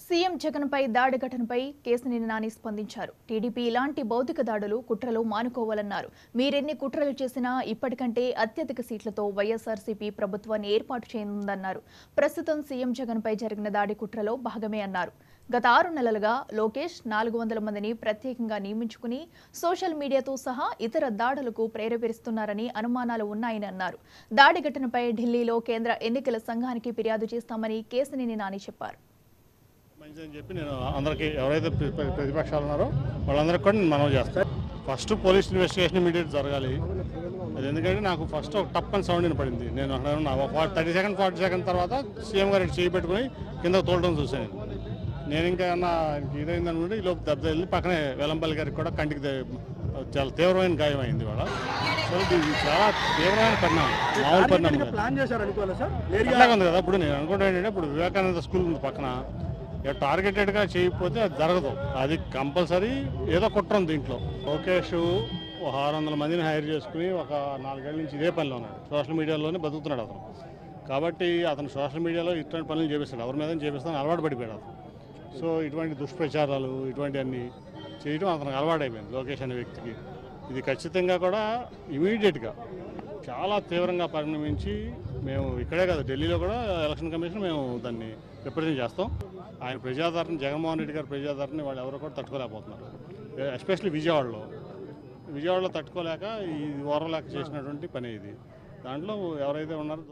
CM జగన్పై దాడి ఘటనపై కేశినేని నాని స్పందించారు. టీడీపీ ఇలాంటి భౌతిక దాడులు, కుట్రలు మానుకోవాలన్నారు. మీరెన్ని కుట్రలు చేసినా ఇప్పటికంటే అత్యధిక సీట్లతో వైఎస్ఆర్సీపీ ప్రభుత్వాన్ని ఏర్పాటు చేయనుందన్నారు. ప్రస్తుతం సీఎం జగన్పై జరిగిన దాడి కుట్రలో భాగమే అన్నారు. గత 6 నెలలుగా లోకేష్ 400 మందిని ప్రత్యేకంగా నియమించుకుని సోషల్ మీడియాతో సహా ఇతర దాడులకు ప్రేరేపిస్తున్నారని అనుమానాలు ఉన్నాయని అన్నారు. దాడి ఘటనపై ఢిల్లీలో కేంద్ర ఎన్నికల సంఘానికి ఫిర్యాదు చేస్తామని కేశినేని నాని చెప్పారు. మంచిదని చెప్పి నేను అందరికీ ఎవరైతే ప్రతిపక్షాలు ఉన్నారో వాళ్ళందరికీ కూడా నేను మనవి చేస్తాను. ఫస్ట్ పోలీస్ ఇన్వెస్టిగేషన్ ఇమీడియట్ జరగాలి. అది ఎందుకంటే నాకు ఫస్ట్ ఒక టప్ అని సౌండ్ వినపడింది. నేను 30 సెకండ్ 40 సెకండ్ తర్వాత సీఎం గారు చేయి పెట్టుకుని కింద తోలడం చూశాను. నేను ఇంకా ఏమన్నా ఇదైంది అనుకుంటే ఈ లోపు దెబ్బ వెళ్ళి పక్కనే వెల్లంపల్లి గారికి కూడా కంటికి చాలా తీవ్రమైన గాయం అయింది. వాళ్ళ సో ఇది చాలా తీవ్రమైన పరిణామం, మామూలు పరిణామం ఉంది కదా. ఇప్పుడు నేను అనుకుంటా ఏంటంటే ఇప్పుడు వివేకానంద స్కూల్ ఉంది పక్కన, టార్గెటెడ్గా చేయకపోతే అది జరగదు. అది కంపల్సరీ ఏదో కుట్ర ఉంది దీంట్లో. లోకేష్ 600 మందిని హైర్ చేసుకుని ఒక 4 ఏళ్ళ నుంచి ఇదే పనిలో ఉన్నాడు. సోషల్ మీడియాలోనే బతుకుతున్నాడు అతను. కాబట్టి అతను సోషల్ మీడియాలో ఇటువంటి పనులు చేపిస్తాడు, ఎవరి మీద చేపిస్తాను అలవాటు పడిపోయాడు అతను. సో ఇటువంటి దుష్ప్రచారాలు ఇటువంటివన్నీ చేయడం అతనికి అలవాటైపోయింది లోకేష్ అనే వ్యక్తికి. ఇది ఖచ్చితంగా కూడా ఇమీడియట్గా చాలా తీవ్రంగా పరిణమించి మేము ఇక్కడే కాదు ఢిల్లీలో కూడా ఎలక్షన్ కమిషన్ మేము దాన్ని రిప్రజెంట్ చేస్తాం. ఆయన ప్రజాదరణ, జగన్మోహన్ రెడ్డి గారి ప్రజాదరణ వాళ్ళు ఎవరు కూడా తట్టుకోలేకపోతున్నారు. ఎస్పెషల్లీ విజయవాడలో తట్టుకోలేక ఈ ఓర్వలేక చేసినటువంటి పని ఇది. దాంట్లో ఎవరైతే ఉన్నారో